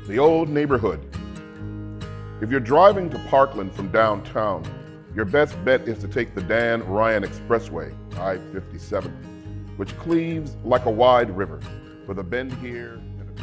the old neighborhood. If you're driving to Parkland from downtown, your best bet is to take the Dan Ryan Expressway, I-57, which cleaves like a wide river with a bend here and a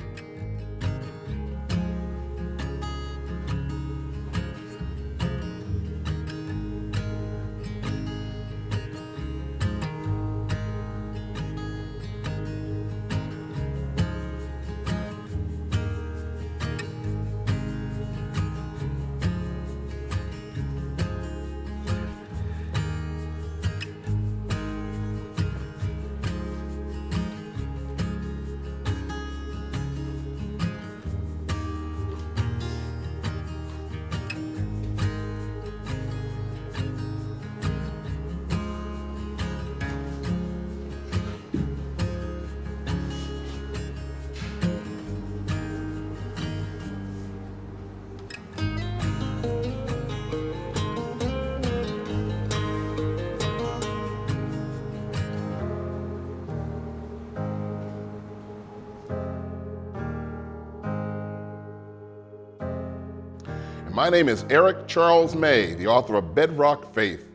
My name is Eric Charles May, the author of Bedrock Faith,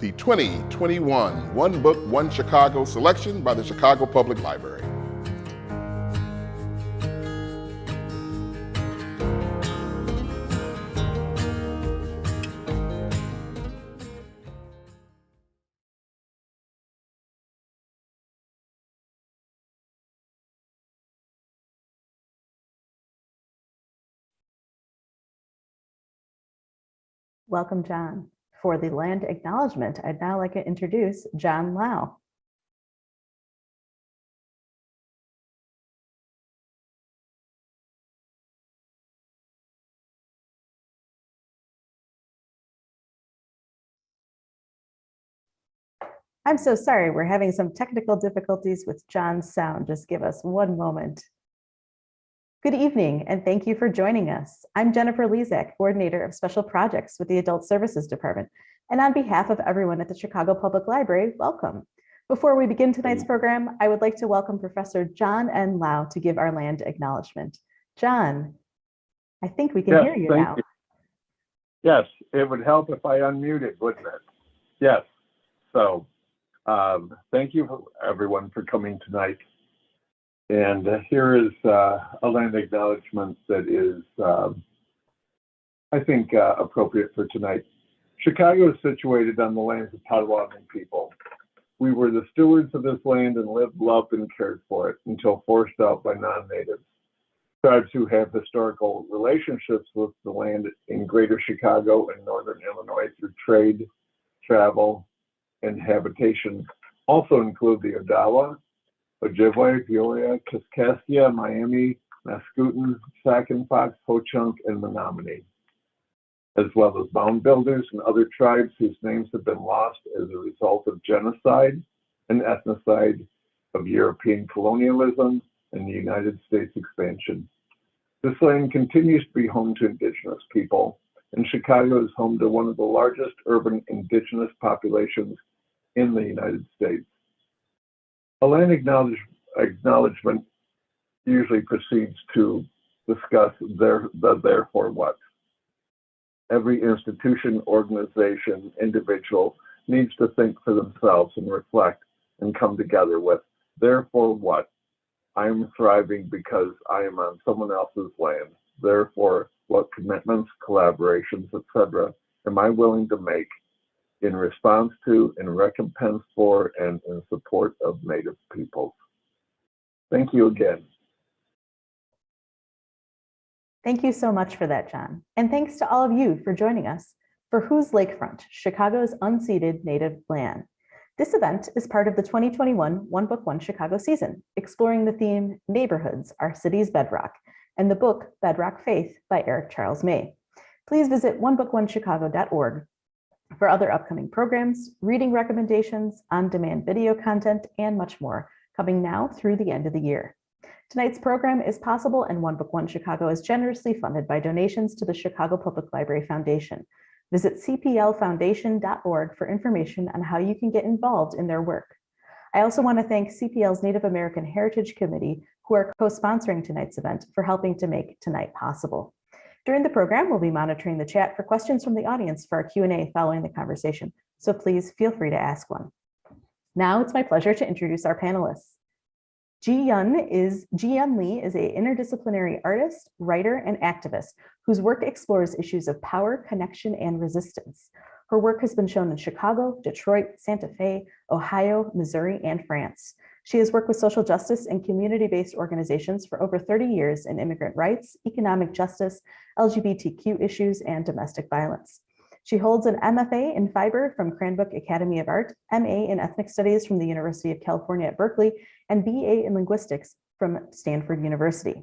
the 2021 One Book, One Chicago selection by the Chicago Public Library. Welcome, John. For the land acknowledgement, I'd now like to introduce John Lau. I'm so sorry, we're having some technical difficulties with John's sound. Just give us one moment. Good evening, and thank you for joining us. I'm Jennifer Lezak, Coordinator of Special Projects with the Adult Services Department. And on behalf of everyone at the Chicago Public Library, welcome. Before we begin tonight's program, I would like to welcome Professor John N. Lau to give our land acknowledgement. John, I think we can hear you now. You. Yes, it would help if I unmuted, wouldn't it? Yes, so thank you everyone for coming tonight. And here is a land acknowledgement that is, I think, appropriate for tonight. Chicago is situated on the lands of Potawatomi people. We were the stewards of this land and lived, loved, and cared for it until forced out by non-natives. Tribes who have historical relationships with the land in greater Chicago and northern Illinois through trade, travel, and habitation also include the Odawa, Ojibwe, Peoria, Kaskaskia, Miami, Mascoutin, Sac and Fox, Ho-Chunk, and Menominee, as well as mound builders and other tribes whose names have been lost as a result of genocide and ethnocide of European colonialism and the United States expansion. This land continues to be home to Indigenous people, and Chicago is home to one of the largest urban Indigenous populations in the United States. A land acknowledgement usually proceeds to discuss the therefore what. Every institution, organization, individual needs to think for themselves and reflect and come together with therefore what. I am thriving because I am on someone else's land. Therefore, what commitments, collaborations, etc. am I willing to make in response to, in recompense for, and in support of Native peoples. Thank you again. Thank you so much for that, John. And thanks to all of you for joining us for Who's Lakefront, Chicago's unceded native land. This event is part of the 2021 One Book, One Chicago season, exploring the theme Neighborhoods, Our City's Bedrock, and the book Bedrock Faith by Eric Charles May. Please visit onebookonechicago.org for other upcoming programs, reading recommendations, on-demand video content, and much more, coming now through the end of the year. Tonight's program is possible, and One Book, One Chicago is generously funded by donations to the Chicago Public Library Foundation. Visit cplfoundation.org for information on how you can get involved in their work. I also want to thank CPL's Native American Heritage Committee, who are co-sponsoring tonight's event, for helping to make tonight possible. During the program, we'll be monitoring the chat for questions from the audience for our Q&A following the conversation, so please feel free to ask one. Now it's my pleasure to introduce our panelists. Ji-Yun Lee is an interdisciplinary artist, writer, and activist whose work explores issues of power, connection, and resistance. Her work has been shown in Chicago, Detroit, Santa Fe, Ohio, Missouri, and France. She has worked with social justice and community-based organizations for over 30 years in immigrant rights, economic justice, LGBTQ issues, and domestic violence. She holds an MFA in Fiber from Cranbrook Academy of Art, MA in Ethnic Studies from the University of California at Berkeley, and BA in Linguistics from Stanford University.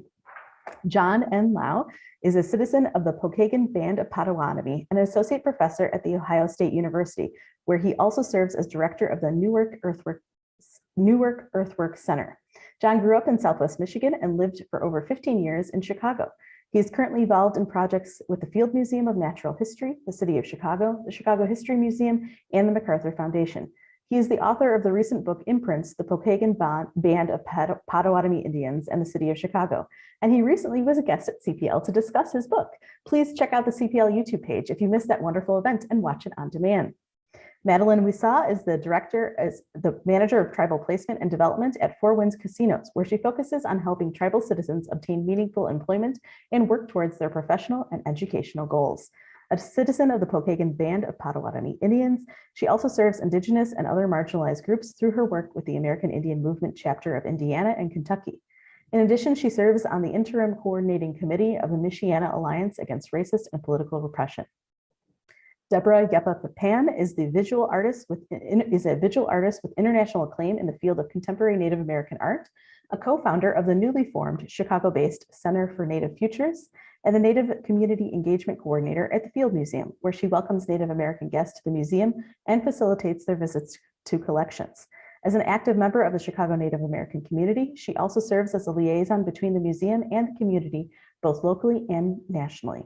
John N. Lau is a citizen of the Pokagon Band of Potawatomi and an associate professor at The Ohio State University, where he also serves as director of the Newark Earthworks Center. John grew up in Southwest Michigan and lived for over 15 years in Chicago. He is currently involved in projects with the Field Museum of Natural History, the City of Chicago, the Chicago History Museum, and the MacArthur Foundation. He is the author of the recent book Imprints, the Pokagon Band of Potawatomi Indians and the City of Chicago. And he recently was a guest at CPL to discuss his book. Please check out the CPL YouTube page if you missed that wonderful event and watch it on demand. Madeline Wisa is the manager of tribal placement and development at Four Winds Casinos, where she focuses on helping tribal citizens obtain meaningful employment and work towards their professional and educational goals. A citizen of the Pokagon Band of Potawatomi Indians, she also serves Indigenous and other marginalized groups through her work with the American Indian Movement chapter of Indiana and Kentucky. In addition, she serves on the interim coordinating committee of the Michiana Alliance Against Racist and Political Repression. Deborah Yepa-Papan is a visual artist with international acclaim in the field of contemporary Native American art, a co-founder of the newly formed Chicago-based Center for Native Futures, and the Native Community Engagement Coordinator at the Field Museum, where she welcomes Native American guests to the museum and facilitates their visits to collections. As an active member of the Chicago Native American community, she also serves as a liaison between the museum and the community, both locally and nationally.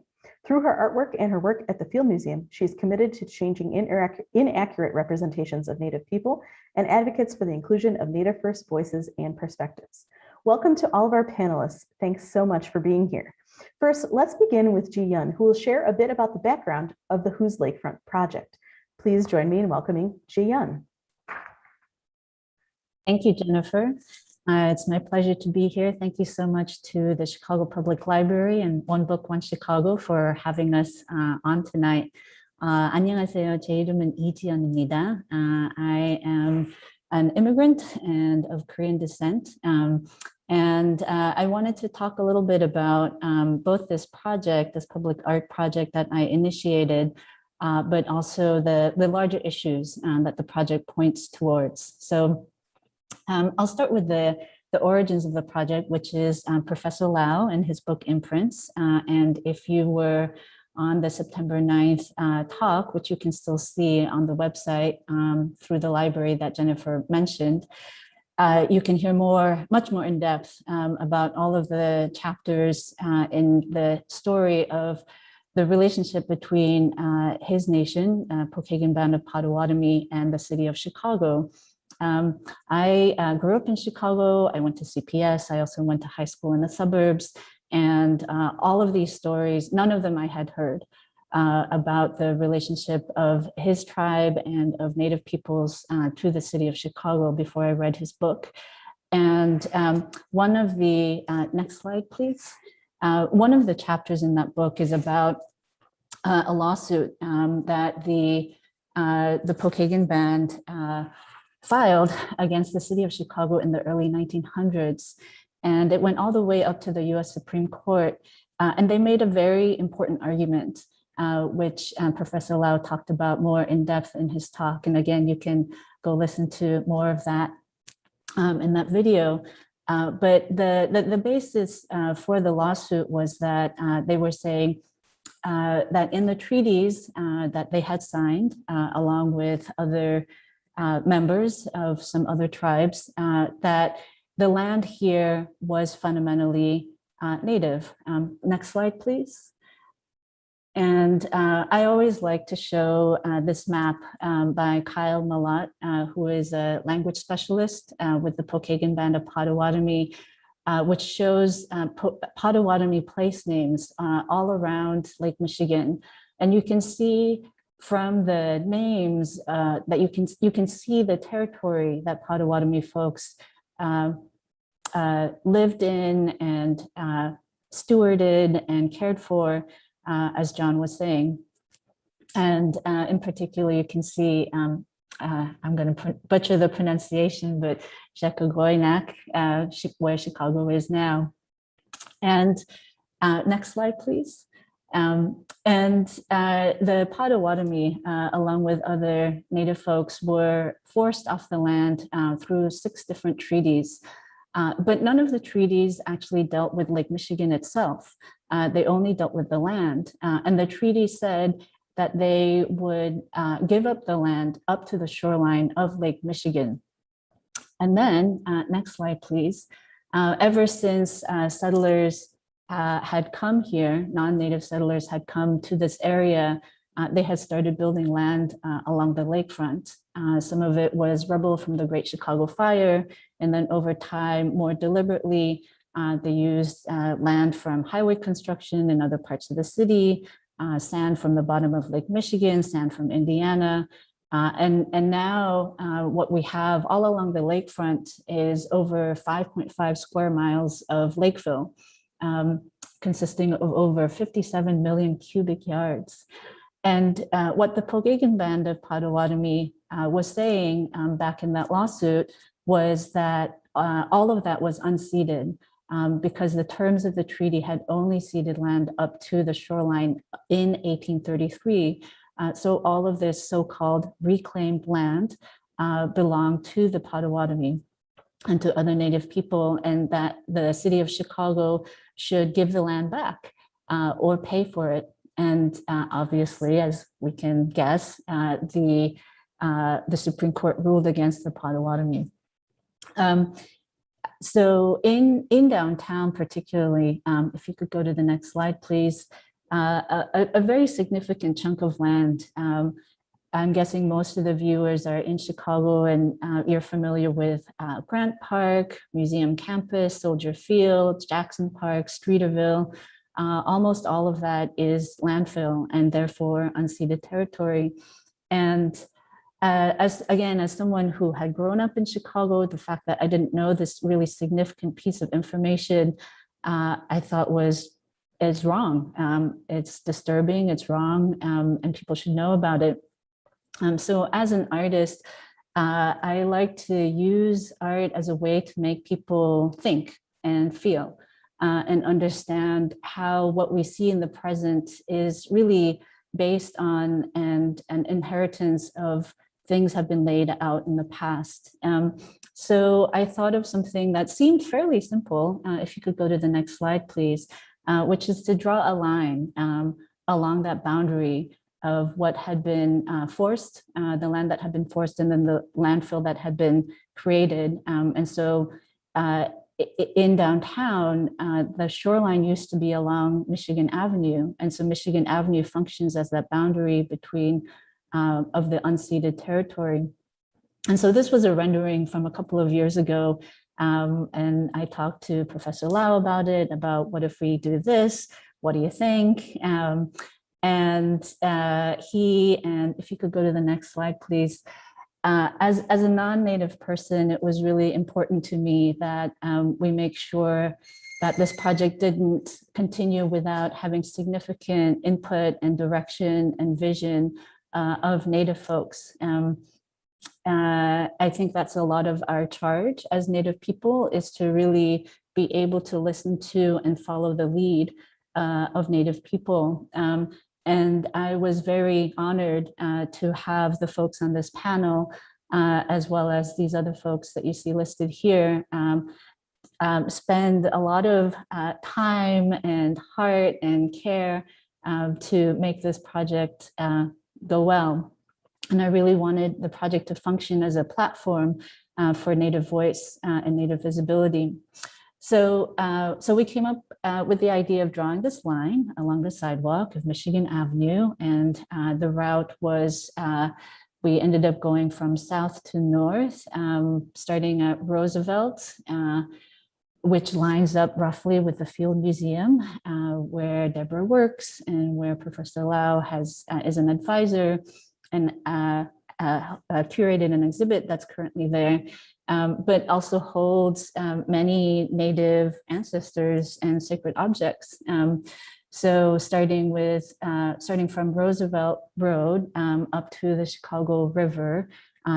Through her artwork and her work at the Field Museum, she's committed to changing inaccurate representations of Native people and advocates for the inclusion of Native First voices and perspectives. Welcome to all of our panelists. Thanks so much for being here. First, let's begin with Ji-Yun, who will share a bit about the background of the Who's Lakefront project. Please join me in welcoming Ji-Yun. Thank you, Jennifer. It's my pleasure to be here. Thank you so much to the Chicago Public Library and One Book, One Chicago for having us on tonight. 안녕하세요. 제 이름은 이지연입니다. I am an immigrant and of Korean descent. I wanted to talk a little bit about both this project, this public art project that I initiated, but also the larger issues that the project points towards. So I'll start with the origins of the project, which is Professor Lau and his book Imprints. And if you were on the September 9th talk, which you can still see on the website through the library that Jennifer mentioned, you can hear much more in depth about all of the chapters in the story of the relationship between his nation, Pokagon Band of Potawatomi, and the city of Chicago. I grew up in Chicago. I went to CPS. I also went to high school in the suburbs. And all of these stories, none of them I had heard about the relationship of his tribe and of Native peoples to the city of Chicago before I read his book. And one of the, next slide, please. One of the chapters in that book is about a lawsuit that the Pokagon Band filed against the city of Chicago in the early 1900s. And it went all the way up to the US Supreme Court. And they made a very important argument, which Professor Lau talked about more in depth in his talk. And again, you can go listen to more of that in that video. But the basis for the lawsuit was that they were saying that in the treaties that they had signed, along with other members of some other tribes, that the land here was fundamentally Native. Next slide, please. And I always like to show this map by Kyle Malat, who is a language specialist with the Pokagon Band of Potawatomi, which shows Potawatomi place names all around Lake Michigan. And you can see from the names that you can see the territory that Potawatomi folks lived in and stewarded and cared for, as John was saying. And in particular, you can see, I'm going to butcher the pronunciation, but Shekagoinak, where Chicago is now. And next slide, please. The Potawatomi, along with other Native folks, were forced off the land through 6 different treaties. But none of the treaties actually dealt with Lake Michigan itself. They only dealt with the land. And the treaty said that they would give up the land up to the shoreline of Lake Michigan. And then, next slide, please. Ever since settlers had come here, non-native settlers had come to this area, they had started building land along the lakefront. Some of it was rubble from the Great Chicago Fire, and then over time, more deliberately, they used land from highway construction in other parts of the city, sand from the bottom of Lake Michigan, sand from Indiana. And now what we have all along the lakefront is over 5.5 square miles of lake fill, consisting of over 57 million cubic yards. And what the Pokagon Band of Potawatomi was saying back in that lawsuit was that all of that was unceded because the terms of the treaty had only ceded land up to the shoreline in 1833. So all of this so-called reclaimed land belonged to the Potawatomi and to other Native people, and that the city of Chicago should give the land back or pay for it. And obviously, as we can guess, the Supreme Court ruled against the Potawatomi. So in downtown particularly, if you could go to the next slide, please, a very significant chunk of land. I'm guessing most of the viewers are in Chicago and you're familiar with Grant Park, Museum Campus, Soldier Field, Jackson Park, Streeterville. Almost all of that is landfill and therefore unceded territory. And as someone who had grown up in Chicago, the fact that I didn't know this really significant piece of information, I thought is wrong. It's disturbing, it's wrong, and people should know about it. So as an artist, I like to use art as a way to make people think and feel and understand how what we see in the present is really based on an inheritance of things have been laid out in the past. So I thought of something that seemed fairly simple. If you could go to the next slide, please, which is to draw a line along that boundary of what had been forced, the land that had been forced, and then the landfill that had been created. And so in downtown, the shoreline used to be along Michigan Avenue. And so Michigan Avenue functions as that boundary between of the unceded territory. And so this was a rendering from a couple of years ago. And I talked to Professor Lau about it, about what if we do this? What do you think? And if you could go to the next slide, please. As a non-Native person, it was really important to me that we make sure that this project didn't continue without having significant input and direction and vision of Native folks. I think that's a lot of our charge as Native people, is to really be able to listen to and follow the lead of Native people. And I was very honored to have the folks on this panel, as well as these other folks that you see listed here, spend a lot of time and heart and care to make this project go well. And I really wanted the project to function as a platform for Native voice and Native visibility. So we came up with the idea of drawing this line along the sidewalk of Michigan Avenue, and the route was, we ended up going from south to north, starting at Roosevelt, which lines up roughly with the Field Museum, where Deborah works and where Professor Lau is an advisor and curated an exhibit that's currently there, but also holds many Native ancestors and sacred objects. So starting from Roosevelt Road up to the Chicago River,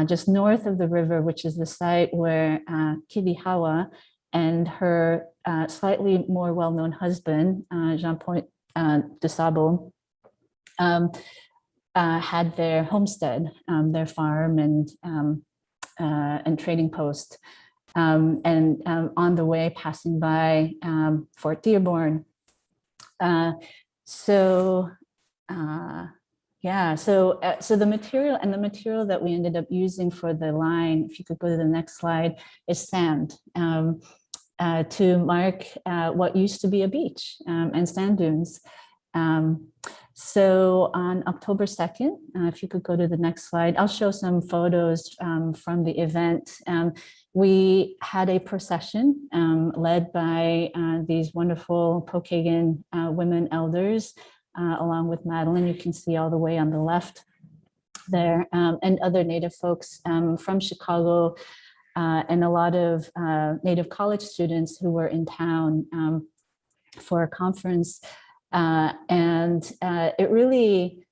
just north of the river, which is the site where Kilihawa and her slightly more well-known husband, Jean-Paul de Sable, had their homestead, their farm and trading post. And on the way, passing by Fort Dearborn. So the material that we ended up using for the line, if you could go to the next slide, is sand. To mark what used to be a beach and sand dunes. So on October 2nd, if you could go to the next slide, I'll show some photos from the event. We had a procession led by these wonderful Pokagon women elders, along with Madeline, you can see all the way on the left there, and other Native folks from Chicago, and a lot of Native college students who were in town for a conference. And it really,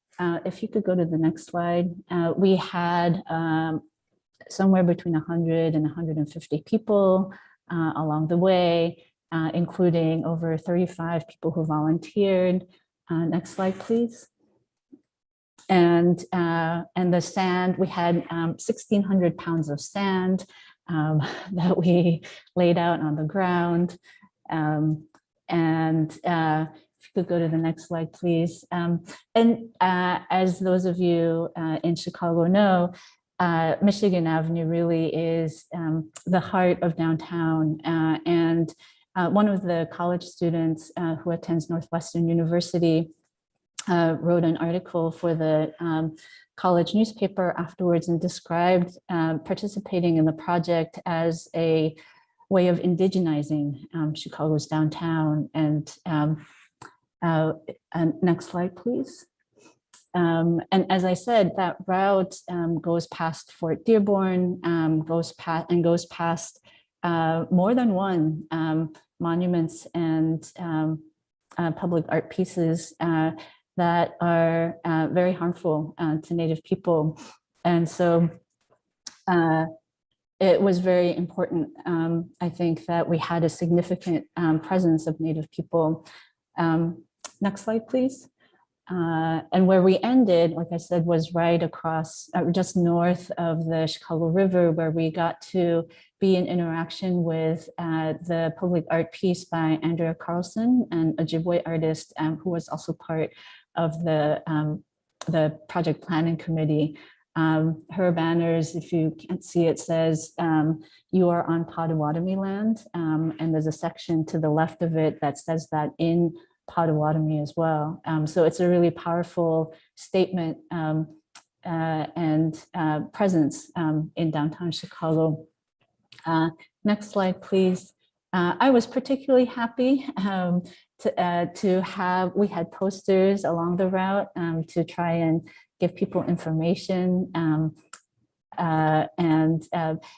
if you could go to the next slide, we had somewhere between 100 and 150 people along the way, including over 35 people who volunteered. Next slide, please. And the sand, we had 1,600 pounds of sand that we laid out on the ground. If you could go to the next slide, please. As those of you in Chicago know, Michigan Avenue really is the heart of downtown. And one of the college students who attends Northwestern University wrote an article for the college newspaper afterwards and described participating in the project as a way of indigenizing Chicago's downtown. And next slide, please. And as I said, that route goes past Fort Dearborn, goes past more than one monuments and public art pieces that are very harmful to Native people. And so it was very important, I think, that we had a significant presence of Native people. Next slide, please. And where we ended, like I said, was right across, just north of the Chicago River, where we got to be in interaction with the public art piece by Andrea Carlson, an Ojibwe artist who was also part of the project planning committee. Her banners, if you can't see it, says, "You are on Potawatomi land," and there's a section to the left of it that says that in Potawatomi as well. So it's a really powerful statement and presence in downtown Chicago. Next slide, please. I was particularly happy to have, we had posters along the route to try and give people information and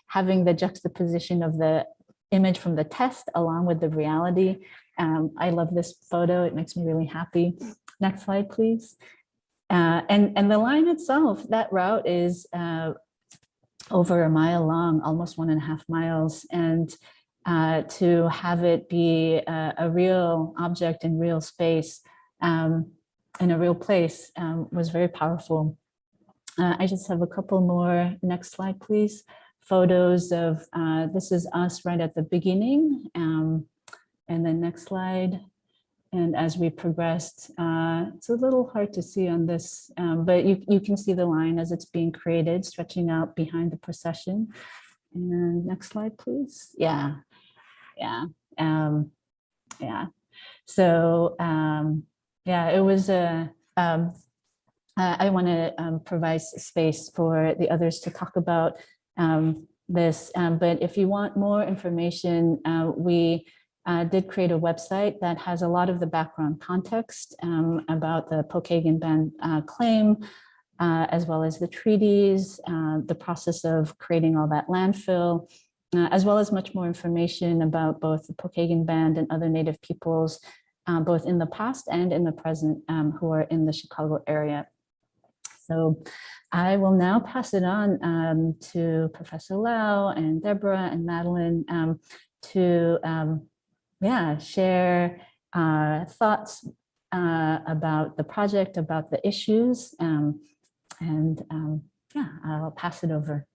having the juxtaposition of the image from the test along with the reality. I love this photo. It makes me really happy. Next slide, please. And the line itself, that route is over a mile long, almost 1.5 miles. And to have it be a real object in real space in a real place was very powerful. I just have a couple more. Next slide, please. Photos of, this is us right at the beginning. And then next slide. And as we progressed, it's a little hard to see on this, but you can see the line as it's being created, stretching out behind the procession. And next slide, please. Yeah. Yeah. So yeah, it was a. I want to provide space for the others to talk about this. But if you want more information, we did create a website that has a lot of the background context about the Pokagon Band claim, as well as the treaties, the process of creating all that landfill, as well as much more information about both the Pokagon Band and other Native peoples, both in the past and in the present, who are in the Chicago area. So I will now pass it on to Professor Lau and Deborah and Madeline to share thoughts about the project, about the issues, I'll pass it over.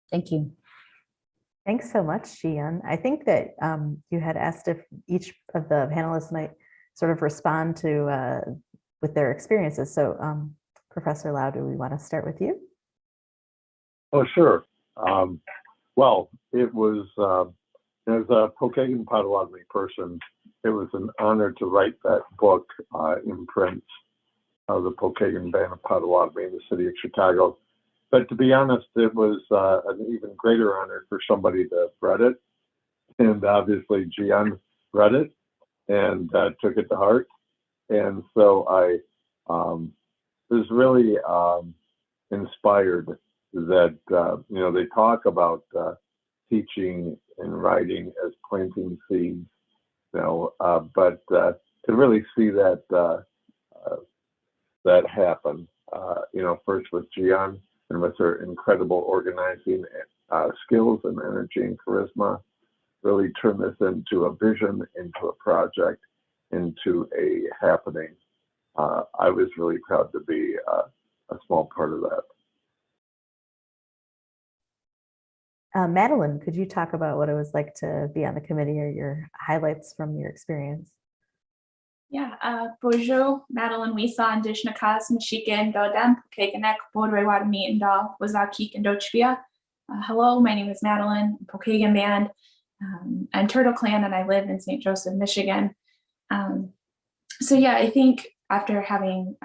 Thank you. Thanks so much, Jian. I think that you had asked if each of the panelists might sort of respond to with their experiences. So Professor Lau, do we want to start with you? Oh, sure. Well, it was, as a Pokagon Potawatomi person, it was an honor to write that book in print of the Pokagon Band of Potawatomi in the city of Chicago. But to be honest, it was an even greater honor for somebody to have read it. And obviously, Jian read it and took it to heart. And so I was really inspired that, they talk about teaching and writing as planting seeds, but to really see that that happen, first with Jian and with her incredible organizing skills and energy and charisma, really turn this into a vision, into a project, into a happening. I was really proud to be a small part of that. Madeline, could you talk about what it was like to be on the committee or your highlights from your experience? Yeah, bonjour, Madeline Wisa, Indishnakas, Michigan, Dodem, Pokagonek, Bodway Wadami, and Wazakik, and Dochbia. Hello, my name is Madeline, Pokagon Band. I'm Turtle Clan, and I live in St. Joseph, Michigan. So yeah, I think after having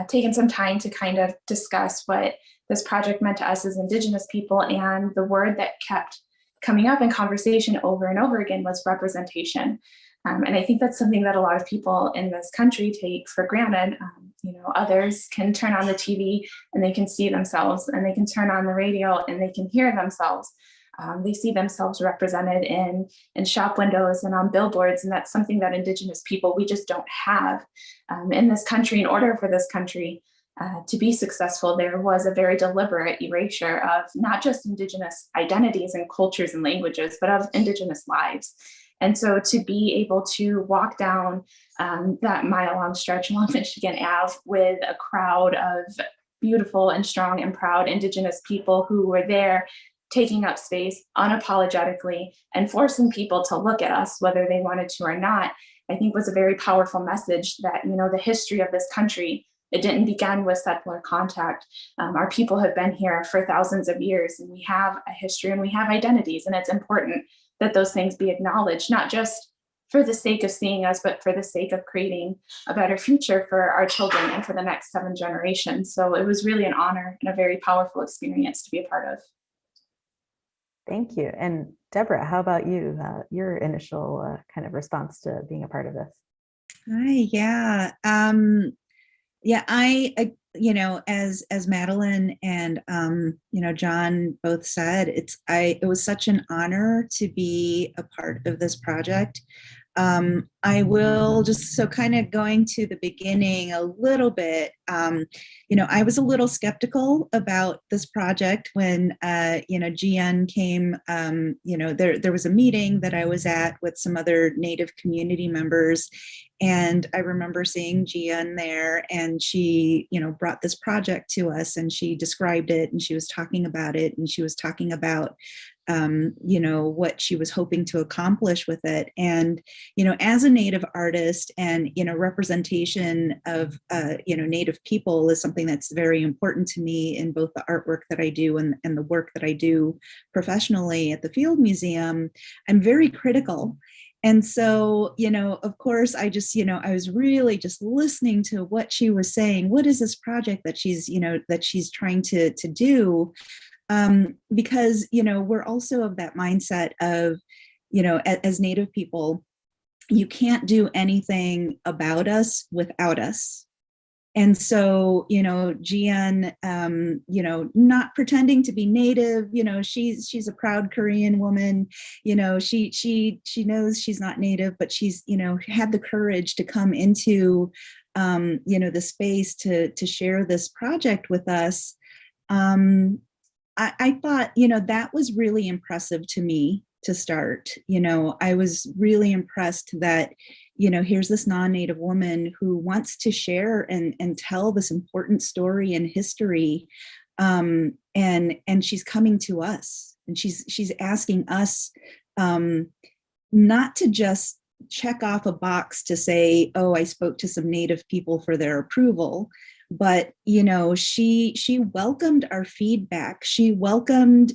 taken some time to kind of discuss what this project meant to us as Indigenous people, and the word that kept coming up in conversation over and over again was representation. And I think that's something that a lot of people in this country take for granted. Others can turn on the TV and they can see themselves, and they can turn on the radio and they can hear themselves. They see themselves represented in shop windows and on billboards, and that's something that Indigenous people, we just don't have in this country. In order for this country to be successful, there was a very deliberate erasure of not just Indigenous identities and cultures and languages, but of Indigenous lives. And so to be able to walk down that mile-long stretch along Michigan Ave with a crowd of beautiful and strong and proud Indigenous people who were there taking up space unapologetically and forcing people to look at us, whether they wanted to or not, I think was a very powerful message that, the history of this country, it didn't begin with settler contact. Our people have been here for thousands of years, and we have a history and we have identities, and it's important that those things be acknowledged, not just for the sake of seeing us, but for the sake of creating a better future for our children and for the next 7 generations. So it was really an honor and a very powerful experience to be a part of. Thank you. And Deborah, how about you? Your initial kind of response to being a part of this? Hi, yeah. I as Madeline and John both said, it was such an honor to be a part of this project. I will just, so kind of going to the beginning a little bit, I was a little skeptical about this project when, Jian came, there was a meeting that I was at with some other Native community members. And I remember seeing Jian there, and she, brought this project to us, and she described it, and she was talking about it, and she was talking about what she was hoping to accomplish with it. And, as a Native artist and, representation of, Native people is something that's very important to me in both the artwork that I do and the work that I do professionally at the Field Museum. I'm very critical. And so, of course, I just, I was really just listening to what she was saying. What is this project that she's trying to do? Because, we're also of that mindset of, as Native people, you can't do anything about us without us. And so, Jian, not pretending to be Native, she's a proud Korean woman, she knows she's not Native, but she's, had the courage to come into, the space to share this project with us. I thought, that was really impressive to me to start. I was really impressed that, here's this non-Native woman who wants to share and tell this important story and history. And she's coming to us, and she's asking us not to just check off a box to say, oh, I spoke to some Native people for their approval. But, she welcomed our feedback. She welcomed,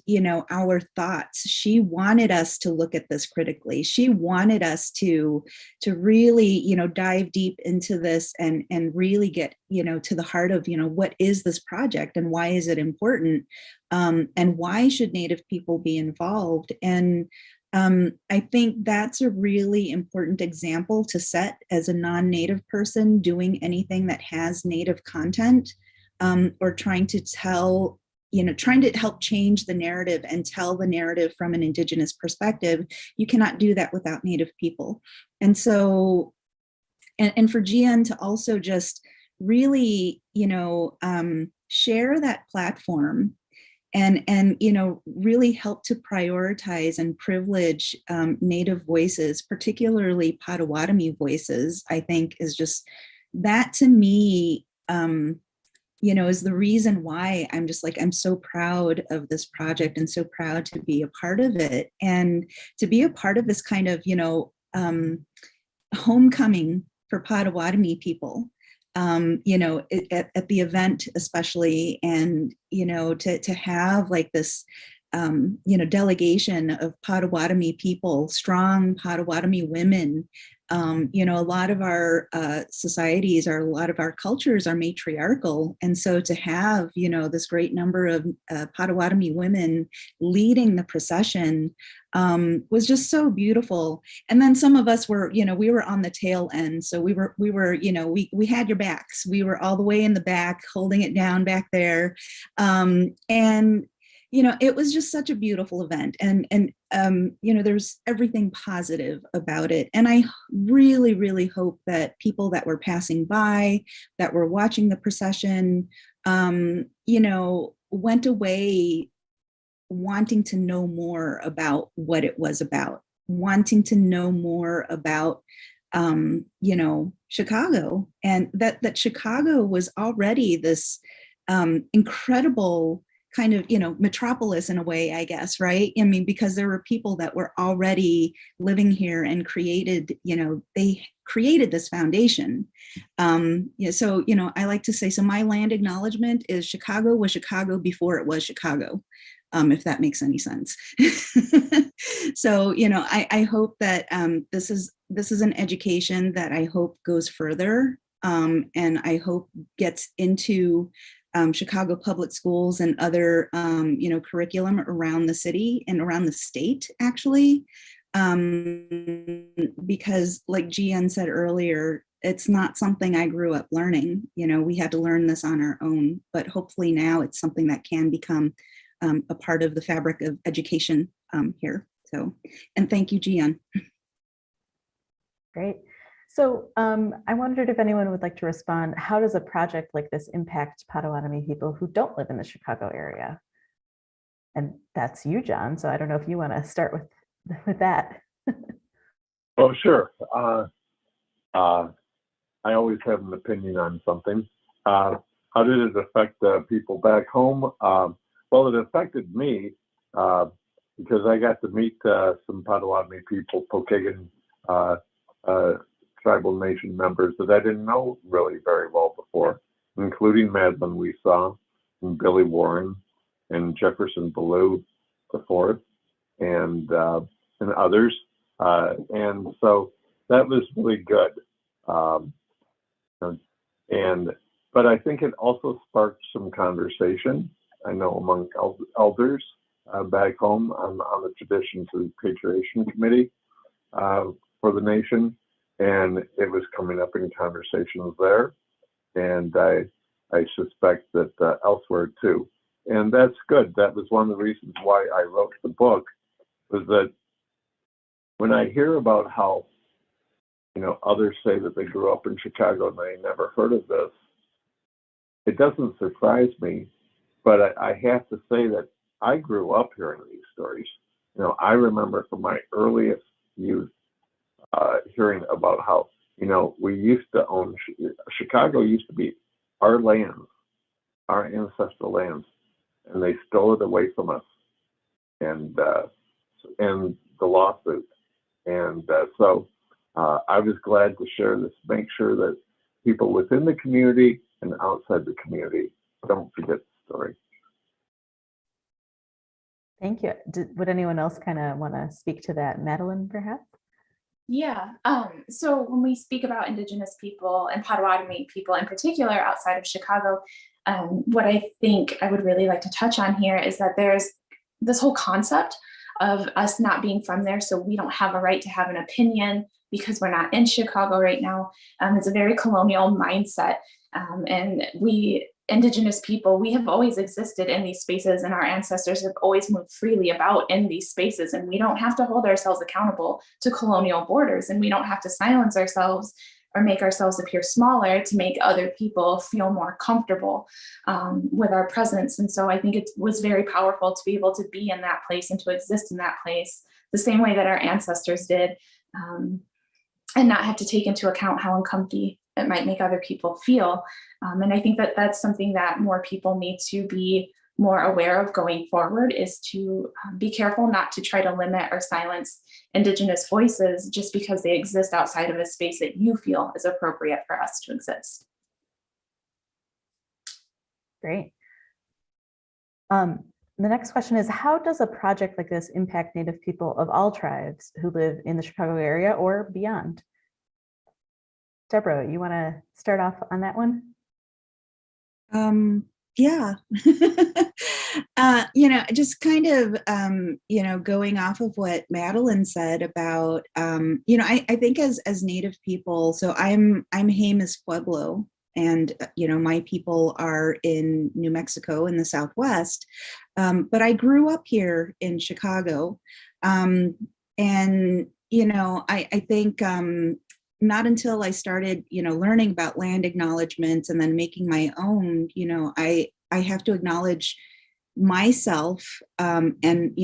our thoughts. She wanted us to look at this critically. She wanted us to really, dive deep into this and really get, to the heart of, what is this project and why is it important? And why should Native people be involved? And I think that's a really important example to set as a non-Native person doing anything that has Native content, or trying to tell, trying to help change the narrative and tell the narrative from an Indigenous perspective. You cannot do that without Native people. And so, and for Jian to also just really, share that platform and really help to prioritize and privilege Native voices, particularly Potawatomi voices, I think is just, that to me, is the reason why I'm just like, I'm so proud of this project and so proud to be a part of it, and to be a part of this kind of, homecoming for Potawatomi people. At the event especially, and, to have like this, delegation of Potawatomi people, strong Potawatomi women. A lot of our societies, a lot of our cultures are matriarchal. And so to have, this great number of Potawatomi women leading the procession was just so beautiful. And then some of us were, we were on the tail end. So we we had your backs. We were all the way in the back, holding it down back there. And it was just such a beautiful event, and there's everything positive about it. And I really, really hope that people that were passing by, that were watching the procession, went away wanting to know more about what it was about, wanting to know more about, Chicago, and that Chicago was already this incredible kind of, metropolis in a way, I guess, right? I mean, because there were people that were already living here and created, they created this foundation. So, I like to say, so my land acknowledgement is Chicago was Chicago before it was Chicago, if that makes any sense. So, I hope that this is an education that I hope goes further, and I hope gets into Chicago public schools and other, curriculum around the city and around the state, actually, because like Jian said earlier, it's not something I grew up learning. We had to learn this on our own, but hopefully now it's something that can become a part of the fabric of education here. So, and thank you, Jian. Great. So I wondered if anyone would like to respond. How does a project like this impact Potawatomi people who don't live in the Chicago area? And that's you, John. So I don't know if you want to start with that. Oh, sure. I always have an opinion on something. How did it affect people back home? Well, it affected me because I got to meet some Potawatomi people, Pokagon tribal nation members that I didn't know really very well before, including Madeline Weesaw and Billy Warren and Jefferson Ballou the fourth, and others. And so that was really good. But I think it also sparked some conversation, I know, among elders back home on the Traditions and Repatriation Committee for the nation. And it was coming up in conversations there. And I suspect that elsewhere too. And that's good. That was one of the reasons why I wrote the book, was that when I hear about how, others say that they grew up in Chicago and they never heard of this, it doesn't surprise me, but I have to say that I grew up hearing these stories. I remember from my earliest youth hearing about how, we used to own, Chicago used to be our land, our ancestral lands, and they stole it away from us, and the lawsuit. And so I was glad to share this, make sure that people within the community and outside the community don't forget the story. Thank you. Would anyone else kind of want to speak to that? Madeline, perhaps? Yeah. So when we speak about Indigenous people and Potawatomi people in particular outside of Chicago, what I think I would really like to touch on here is that there's this whole concept of us not being from there, so we don't have a right to have an opinion because we're not in Chicago right now. It's a very colonial mindset. And we, Indigenous people, we have always existed in these spaces, and our ancestors have always moved freely about in these spaces, and we don't have to hold ourselves accountable to colonial borders, and we don't have to silence ourselves or make ourselves appear smaller to make other people feel more comfortable with our presence. And so I think it was very powerful to be able to be in that place and to exist in that place the same way that our ancestors did, and not have to take into account how uncomfy it might make other people feel. And I think that that's something that more people need to be more aware of going forward, is to be careful not to try to limit or silence Indigenous voices just because they exist outside of a space that you feel is appropriate for us to exist. Great. The next question is, how does a project like this impact Native people of all tribes who live in the Chicago area or beyond? Deborah, you want to start off on that one? Yeah. Just kind of, going off of what Madeline said about, I think as Native people, so I'm Jemez Pueblo, and, my people are in New Mexico in the Southwest, but I grew up here in Chicago. And, I think, not until I started, learning about land acknowledgements and then making my own, I have to acknowledge myself and,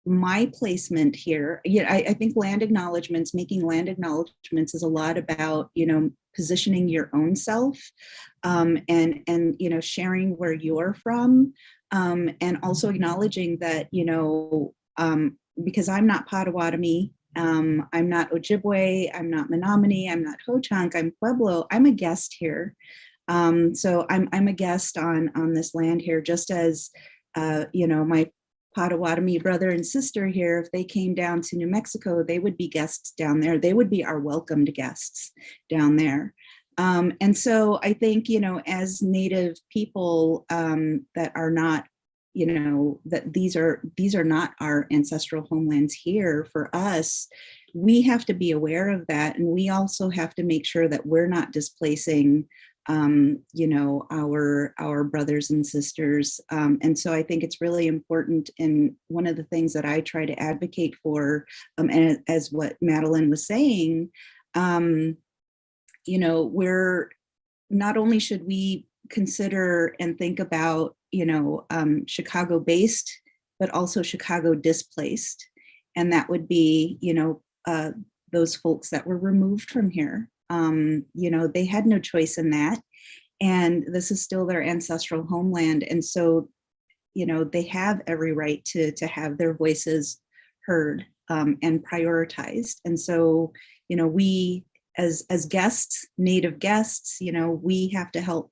my placement here. I think land acknowledgements, making land acknowledgements is a lot about, positioning your own self and, sharing where you're from, and also acknowledging that, because I'm not Potawatomi, I'm not Ojibwe, I'm not Menominee, I'm not Ho-Chunk, I'm Pueblo, I'm a guest here. So I'm a guest on this land here, just as, my Potawatomi brother and sister here, if they came down to New Mexico, they would be guests down there. They would be our welcomed guests down there. And so I think, as Native people that are not, that these are not our ancestral homelands here for us, we have to be aware of that. And we also have to make sure that we're not displacing, our brothers and sisters. And so I think it's really important. And one of the things that I try to advocate for, and as what Madeline was saying, we're not only should we consider and think about, Chicago based, but also Chicago displaced. And that would be, those folks that were removed from here. They had no choice in that. And this is still their ancestral homeland. And so they have every right to have their voices heard and prioritized. And so, we as guests, Native guests, we have to help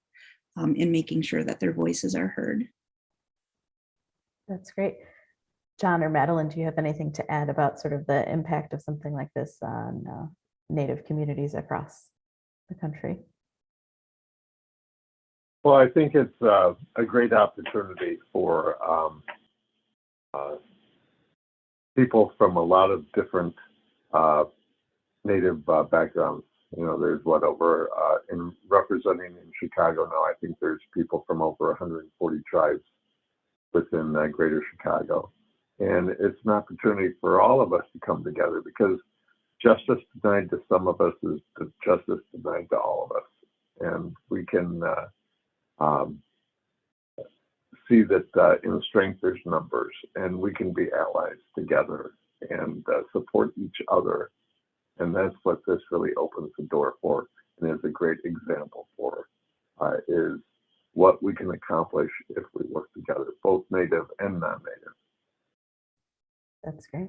in making sure that their voices are heard. That's great. John or Madeline, do you have anything to add about sort of the impact of something like this on Native communities across the country? Well, I think it's a great opportunity for people from a lot of different Native backgrounds. There's over in representing in Chicago now, I think there's people from over 140 tribes within Greater Chicago. And it's an opportunity for all of us to come together, because justice denied to some of us is justice denied to all of us. And we can see that in strength there's numbers, and we can be allies together and support each other. And that's what this really opens the door for, and is a great example for, is what we can accomplish if we work together, both Native and non-Native. That's great.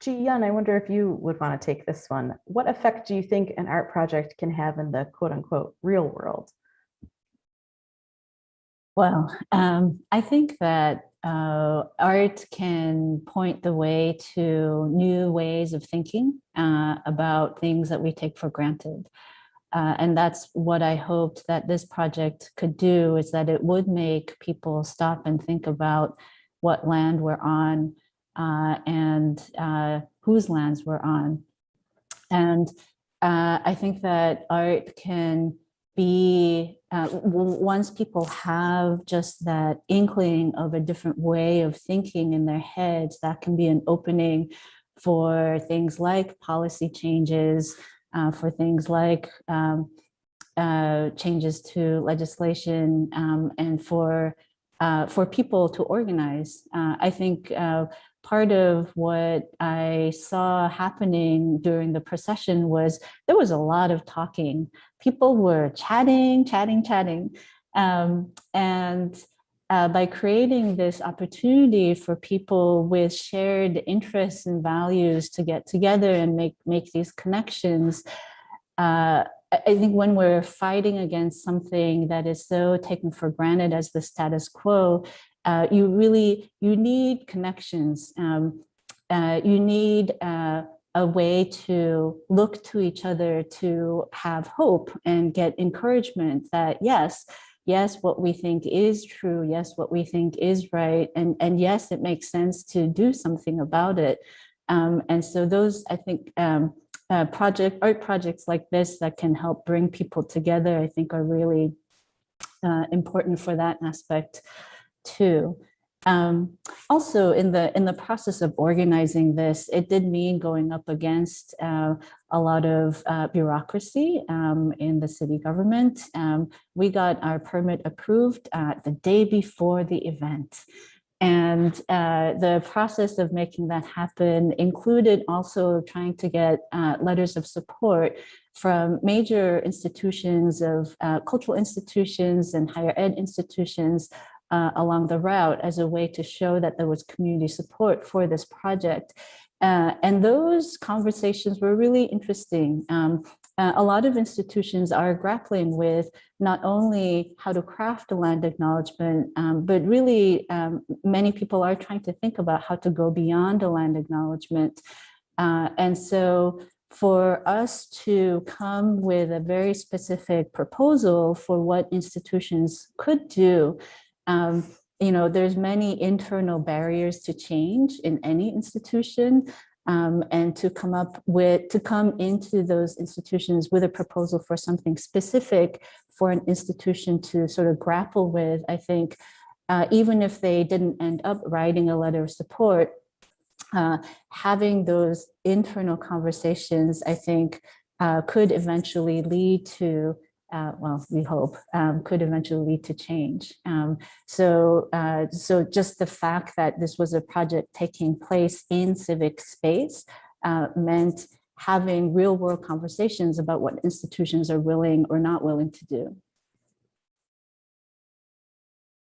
Ji-Yun, I wonder if you would want to take this one. What effect do you think an art project can have in the quote unquote real world? Well, I think that art can point the way to new ways of thinking about things that we take for granted. And that's what I hoped that this project could do, is that it would make people stop and think about what land we're on and whose lands we're on. And I think that art can be, once people have just that inkling of a different way of thinking in their heads, that can be an opening for things like policy changes, for things like changes to legislation, and for people to organize. I think part of what I saw happening during the procession was there was a lot of talking. People were chatting. And by creating this opportunity for people with shared interests and values to get together and make these connections, I think when we're fighting against something that is so taken for granted as the status quo, you need connections. You need a way to look to each other to have hope and get encouragement that yes, what we think is true, yes, what we think is right, and yes, it makes sense to do something about it. And so those, I think, art projects like this that can help bring people together, I think, are really important for that aspect too. Also, in the process of organizing this, it did mean going up against a lot of bureaucracy in the city government. We got our permit approved the day before the event. And the process of making that happen included also trying to get letters of support from major institutions of cultural institutions and higher ed institutions along the route as a way to show that there was community support for this project. And those conversations were really interesting. A lot of institutions are grappling with not only how to craft a land acknowledgement, but really many people are trying to think about how to go beyond a land acknowledgement. And so for us to come with a very specific proposal for what institutions could do, there's many internal barriers to change in any institution. And to come into those institutions with a proposal for something specific for an institution to sort of grapple with, I think, even if they didn't end up writing a letter of support, having those internal conversations, I think, could eventually lead to, we hope, could eventually lead to change. So just the fact that this was a project taking place in civic space meant having real world conversations about what institutions are willing or not willing to do.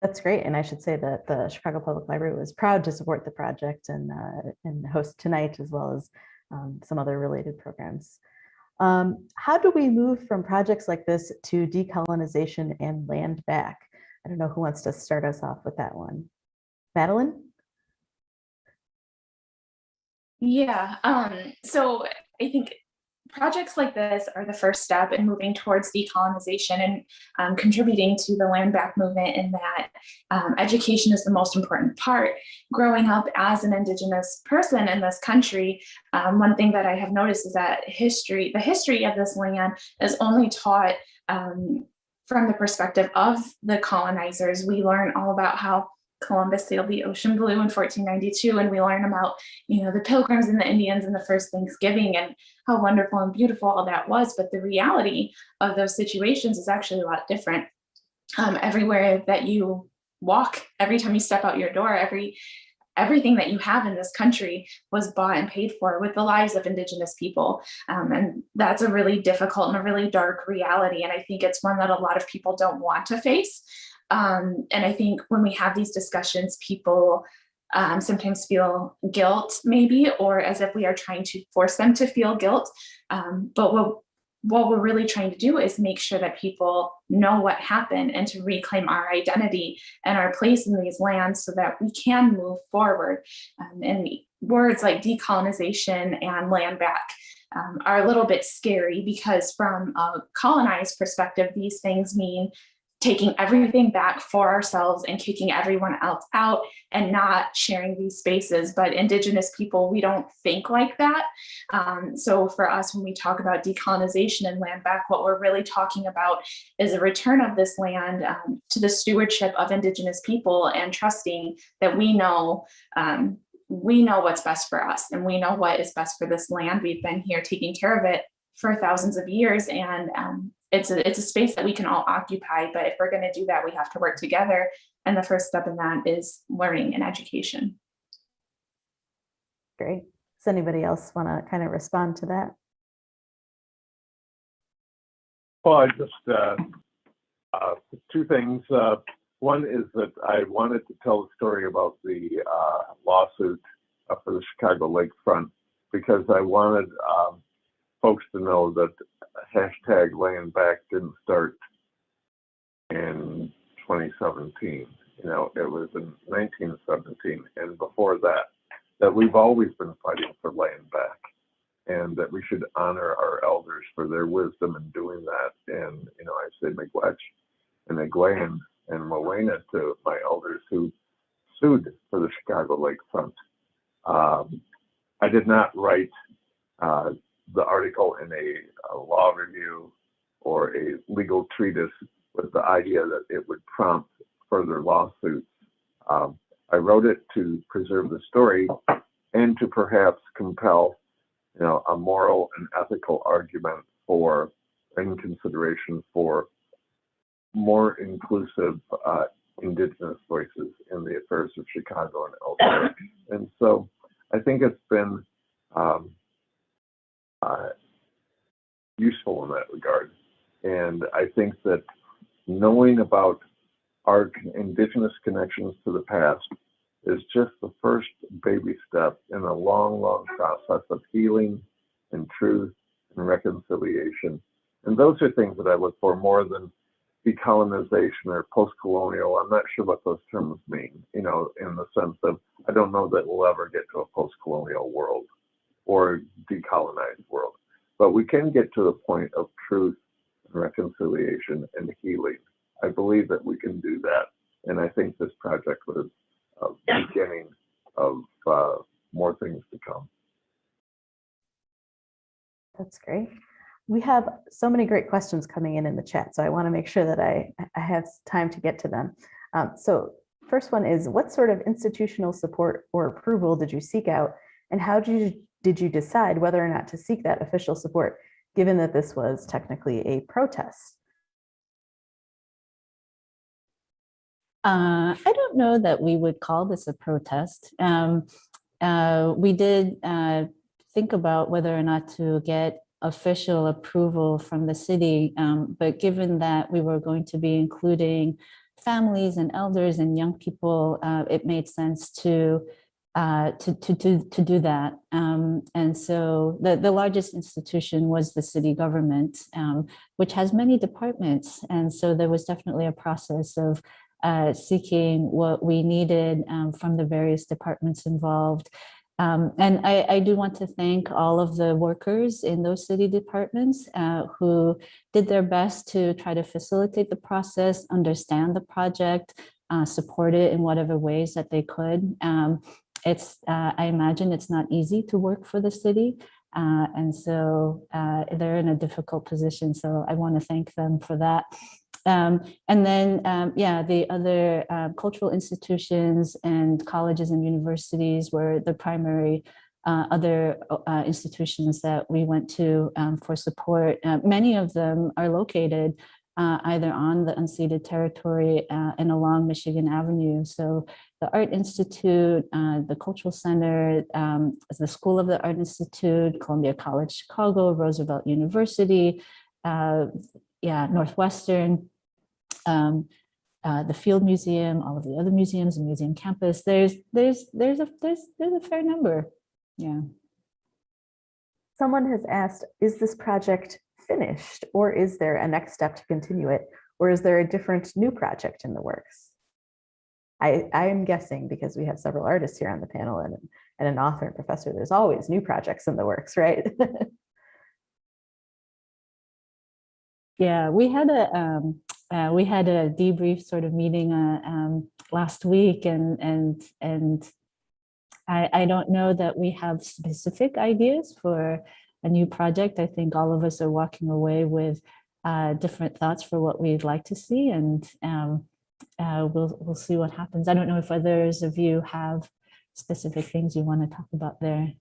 That's great. And I should say that the Chicago Public Library was proud to support the project and host tonight, as well as some other related programs. How do we move from projects like this to decolonization and land back? I don't know who wants to start us off with that one. Madeline? Yeah, so I think projects like this are the first step in moving towards decolonization and contributing to the land back movement, in that education is the most important part. Growing up as an Indigenous person in this country, one thing that I have noticed is that the history of this land is only taught from the perspective of the colonizers. We learn all about how Columbus sailed the ocean blue in 1492, and we learn about, the Pilgrims and the Indians and the first Thanksgiving and how wonderful and beautiful all that was. But the reality of those situations is actually a lot different. Everywhere that you walk, every time you step out your door, everything that you have in this country was bought and paid for with the lives of Indigenous people. And that's a really difficult and a really dark reality. And I think it's one that a lot of people don't want to face. And I think when we have these discussions, people sometimes feel guilt, maybe, or as if we are trying to force them to feel guilt. But what we're really trying to do is make sure that people know what happened and to reclaim our identity and our place in these lands so that we can move forward. And words like decolonization and land back are a little bit scary, because from a colonized perspective, these things mean taking everything back for ourselves and kicking everyone else out and not sharing these spaces. But Indigenous people, we don't think like that. So for us, when we talk about decolonization and land back, what we're really talking about is a return of this land to the stewardship of Indigenous people, and trusting that we know what's best for us, and we know what is best for this land. We've been here taking care of it for thousands of years, and it's a space that we can all occupy. But if we're going to do that, we have to work together. And the first step in that is learning and education. Great. Does anybody else want to kind of respond to that? Well, I just, two things. One is that I wanted to tell a story about the lawsuit for the Chicago Lakefront, because I wanted folks to know that hashtag land back didn't start in 2017. It was in 1917, and before that we've always been fighting for land back, and that we should honor our elders for their wisdom in doing that. And I say miigwech and Egwean and Mowena to my elders who sued for the Chicago Lakefront. I did not write the article in a law review or a legal treatise with the idea that it would prompt further lawsuits. I wrote it to preserve the story and to perhaps compel, a moral and ethical argument for, in consideration for, more inclusive Indigenous voices in the affairs of Chicago and elsewhere. And so I think it's been useful in that regard. And I think that knowing about our Indigenous connections to the past is just the first baby step in a long, long process of healing and truth and reconciliation. And those are things that I look for more than decolonization or post-colonial. I'm not sure what those terms mean, in the sense of, I don't know that we'll ever get to a post-colonial world or decolonized world. But we can get to the point of truth and reconciliation and healing. I believe that we can do that. And I think this project was a beginning of more things to come. That's great. We have so many great questions coming in the chat, so I want to make sure that I have time to get to them. So first one is, what sort of institutional support or approval did you seek out, and how did you decide whether or not to seek that official support, given that this was technically a protest? I don't know that we would call this a protest. We did think about whether or not to get official approval from the city, but given that we were going to be including families and elders and young people, it made sense to do that. And so the largest institution was the city government, which has many departments. And so there was definitely a process of seeking what we needed from the various departments involved. And I do want to thank all of the workers in those city departments who did their best to try to facilitate the process, understand the project, support it in whatever ways that they could. I imagine it's not easy to work for the city. And so they're in a difficult position. So I want to thank them for that. And then, the other cultural institutions and colleges and universities were the primary other institutions that we went to for support. Many of them are located either on the unceded territory and along Michigan Avenue. So the Art Institute, the Cultural Center, the School of the Art Institute, Columbia College Chicago, Roosevelt University, Northwestern, the Field Museum, all of the other museums and museum campus. There's a fair number. Yeah. Someone has asked, is this project finished, or is there a next step to continue it, or is there a different new project in the works? I'm guessing, because we have several artists here on the panel and an author and professor, there's always new projects in the works, right? Yeah, we had a debrief sort of meeting last week, and I don't know that we have specific ideas for a new project. I think all of us are walking away with different thoughts for what we'd like to see, and we'll see what happens. I don't know if others of you have specific things you want to talk about there.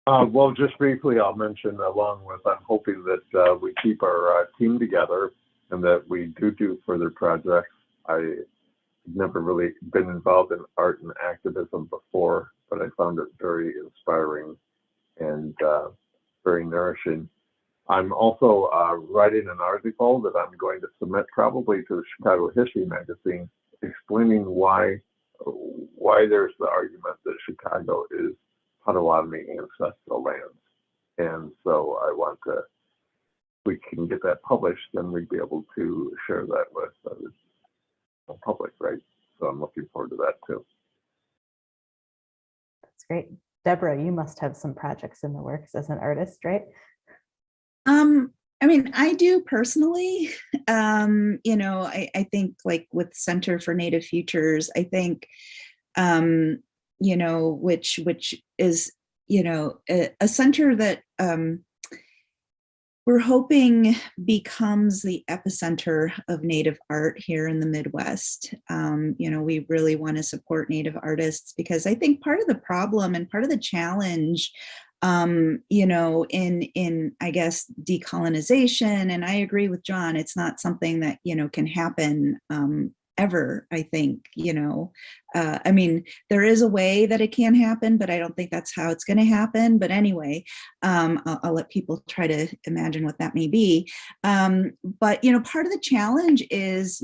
Well, just briefly, I'll mention, along with, I'm hoping that we keep our team together and that we do further projects. I've never really been involved in art and activism before, but I found it very inspiring and very nourishing. I'm also writing an article that I'm going to submit probably to the Chicago History Magazine, explaining why there's the argument that Chicago is Potawatomi ancestral lands. And so I want to, if we can get that published, then we'd be able to share that with the public, right? So I'm looking forward to that too. That's great. Deborah, you must have some projects in the works as an artist, right? I mean, I do personally. I think, like with Center for Native Futures, I think, which is, a center that we're hoping becomes the epicenter of Native art here in the Midwest. We really want to support Native artists, because I think part of the problem and part of the challenge, in I guess decolonization, and I agree with John, it's not something that can happen ever. I think I mean, there is a way that it can happen, but I don't think that's how it's going to happen. But anyway, I'll let people try to imagine what that may be. But part of the challenge is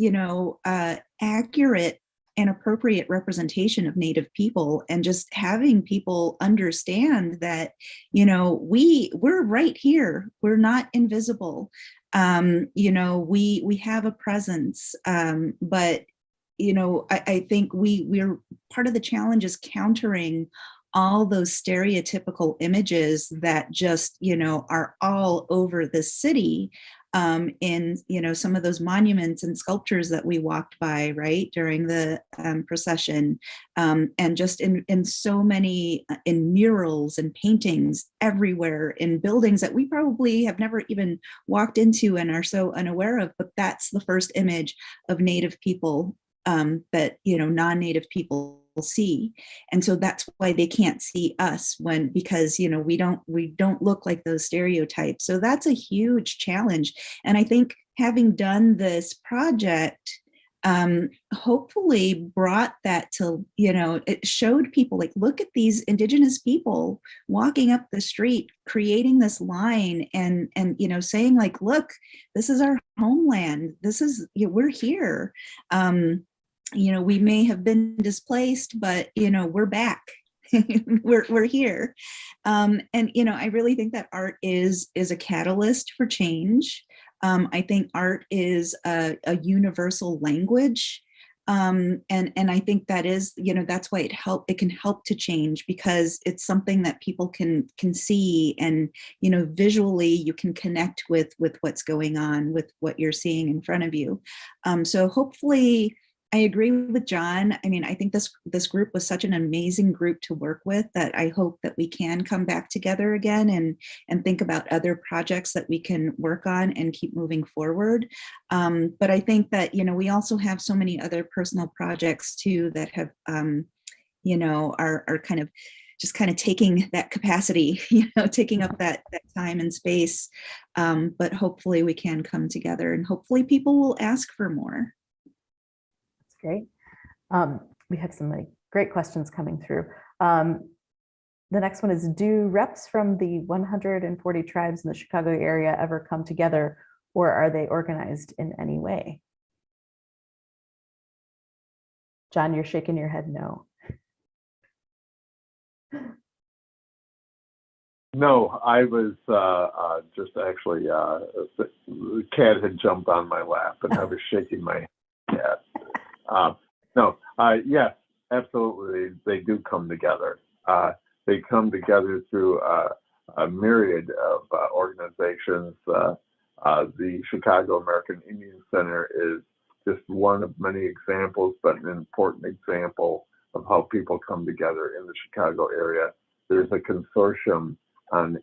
accurate and appropriate representation of Native people, and just having people understand that we're right here, we're not invisible. We have a presence, but I think we're part of the challenge is countering all those stereotypical images that just are all over the city, in some of those monuments and sculptures that we walked by right during the procession, and just in so many in murals and paintings everywhere, in buildings that we probably have never even walked into and are so unaware of. But that's the first image of Native people that non-Native people see, and so that's why they can't see us because we don't look like those stereotypes. So that's a huge challenge. And I think having done this project, hopefully brought that to, it showed people like, look at these Indigenous people walking up the street, creating this line and saying like, look, this is our homeland. This is, we're here. We may have been displaced, but, we're back. we're here. I really think that art is a catalyst for change. I think art is a universal language. And I think that is, that's why it can help to change, because it's something that people can see, and, visually you can connect with what's going on, with what you're seeing in front of you. So hopefully, I agree with John. I mean, I think this group was such an amazing group to work with, that I hope that we can come back together again and think about other projects that we can work on and keep moving forward. But I think that, we also have so many other personal projects too that have, are kind of taking that capacity, taking up that time and space. But hopefully we can come together, and hopefully people will ask for more. Great. We have some great questions coming through. The next one is, do reps from the 140 tribes in the Chicago area ever come together, or are they organized in any way? John, you're shaking your head no. No, I was just actually, the cat had jumped on my lap and I was shaking my head. Yes, absolutely. They do come together. They come together through a myriad of organizations. The Chicago American Indian Center is just one of many examples, but an important example of how people come together in the Chicago area. There's a consortium on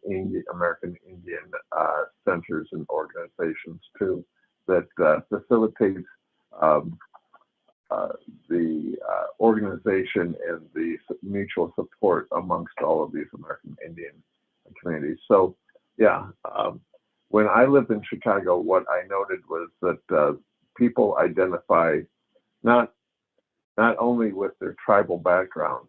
American Indian centers and organizations too that facilitates the organization and the mutual support amongst all of these American Indian communities. So yeah, when I lived in Chicago, what I noted was that people identify not only with their tribal background,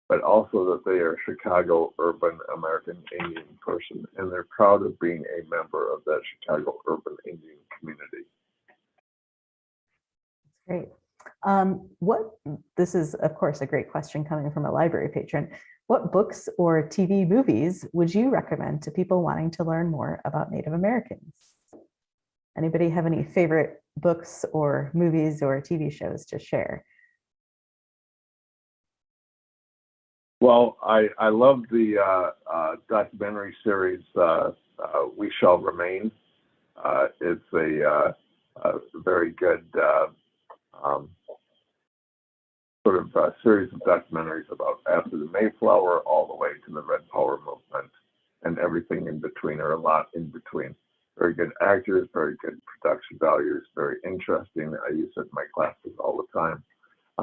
but also that they are Chicago urban American Indian person, and they're proud of being a member of that Chicago urban Indian community. That's great. This is, of course, a great question coming from a library patron. What books or TV movies would you recommend to people wanting to learn more about Native Americans? Anybody have any favorite books or movies or TV shows to share? Well, I love the documentary series We Shall Remain. It's a very good sort of series of documentaries about after the Mayflower all the way to the Red Power movement and everything in between, or a lot in between. Very good actors, very good production values, very interesting. I use it in my classes all the time.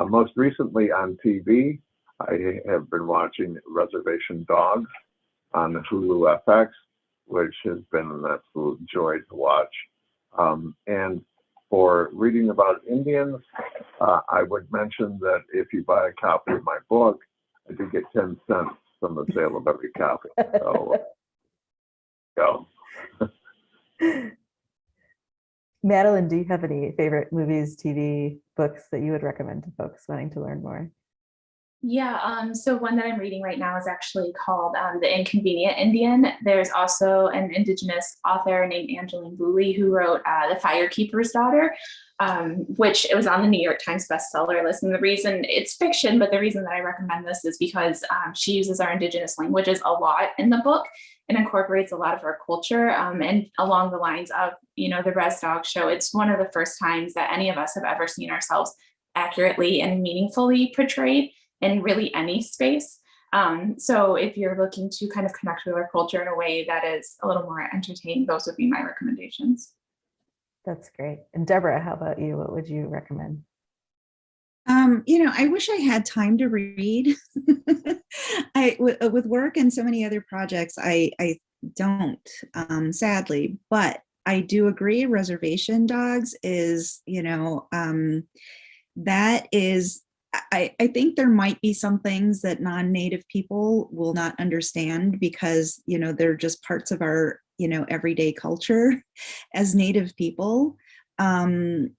Most recently on TV, I have been watching Reservation Dogs on Hulu FX, which has been an absolute joy to watch. And for reading about Indians, I would mention that if you buy a copy of my book, I do get 10 cents from the sale of every copy. So, go. Madeline, do you have any favorite movies, TV, books that you would recommend to folks wanting to learn more? Yeah, so one that I'm reading right now is actually called The Inconvenient Indian. There's also an Indigenous author named Angeline Booley who wrote The Firekeeper's Daughter, which it was on the New York Times bestseller list. And the reason, it's fiction, but the reason that I recommend this is because she uses our Indigenous languages a lot in the book and incorporates a lot of our culture. And along the lines of, the Res Dog Show, it's one of the first times that any of us have ever seen ourselves accurately and meaningfully portrayed in really any space. So if you're looking to kind of connect with our culture in a way that is a little more entertaining, those would be my recommendations. That's great. And Deborah, how about you? What would you recommend? I wish I had time to read. With work and so many other projects, I don't, sadly, but I do agree, reservation dogs is, that is, I think there might be some things that non-native people will not understand because, they're just parts of our, everyday culture as native people. But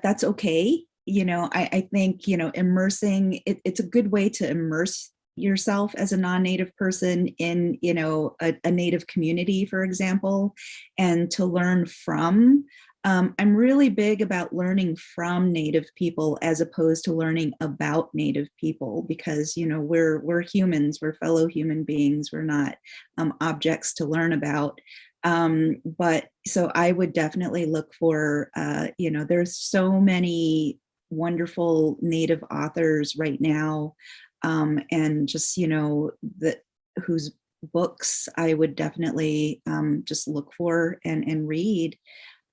that's okay. I think, immersing, it's a good way to immerse yourself as a non-native person in, a native community, for example, and to learn from. I'm really big about learning from Native people as opposed to learning about Native people because, we're humans, we're fellow human beings, we're not objects to learn about. But so I would definitely look for, there's so many wonderful Native authors right now, and just, whose books I would definitely just look for and read.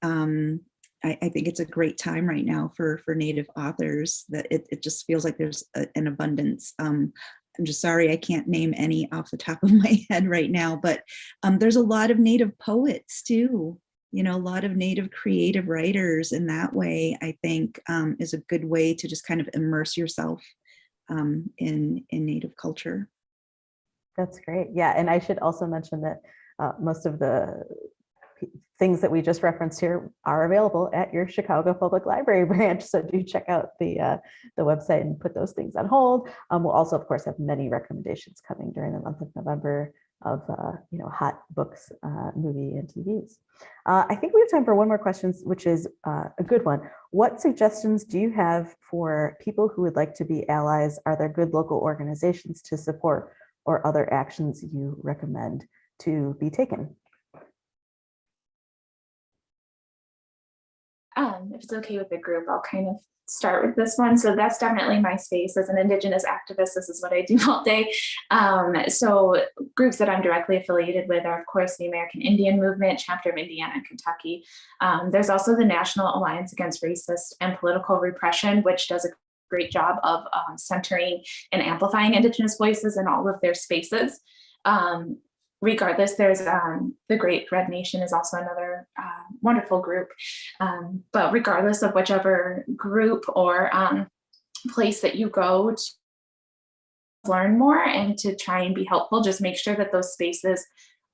I think it's a great time right now for Native authors that it just feels like there's an abundance. I'm just sorry I can't name any off the top of my head right now, but there's a lot of Native poets too. A lot of Native creative writers in that way, I think is a good way to just kind of immerse yourself in Native culture. That's great. Yeah, and I should also mention that most of the things that we just referenced here are available at your Chicago Public Library branch. So do check out the website and put those things on hold. We'll also, of course, have many recommendations coming during the month of November of hot books, movie, and TVs. I think we have time for one more question, which is a good one. What suggestions do you have for people who would like to be allies? Are there good local organizations to support or other actions you recommend to be taken? If it's okay with the group, I'll kind of start with this one. So that's definitely my space as an Indigenous activist. This is what I do all day. So groups that I'm directly affiliated with are, of course, the American Indian Movement, chapter of Indiana and Kentucky. There's also the National Alliance Against Racist and Political Repression, which does a great job of centering and amplifying Indigenous voices in all of their spaces. Regardless, there's the Great Red Nation is also another wonderful group. But regardless of whichever group or place that you go to learn more and to try and be helpful, just make sure that those spaces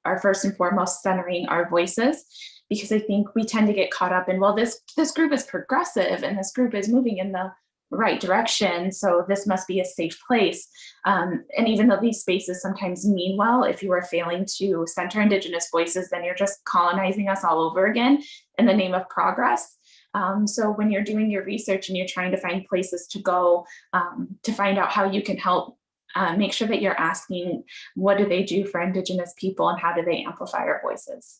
are first and foremost centering our voices, because I think we tend to get caught up in, well, this group is progressive and this group is moving in the right direction, so this must be a safe place. And even though these spaces sometimes mean well, if you are failing to center Indigenous voices, then you're just colonizing us all over again in the name of progress. So when you're doing your research and you're trying to find places to go to find out how you can help, make sure that you're asking, what do they do for Indigenous people and how do they amplify our voices?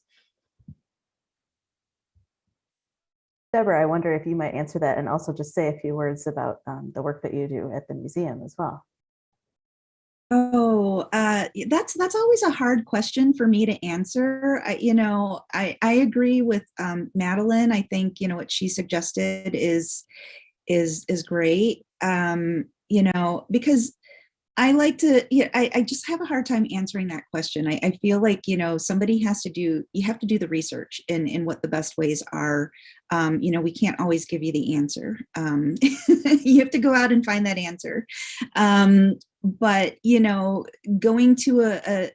Deborah, I wonder if you might answer that and also just say a few words about the work that you do at the museum as well. Oh, that's always a hard question for me to answer. I agree with Madeline. I think what she suggested is great. Because I like to, I just have a hard time answering that question. I feel like, somebody you have to do the research in what the best ways are. We can't always give you the answer. You have to go out and find that answer. But, going to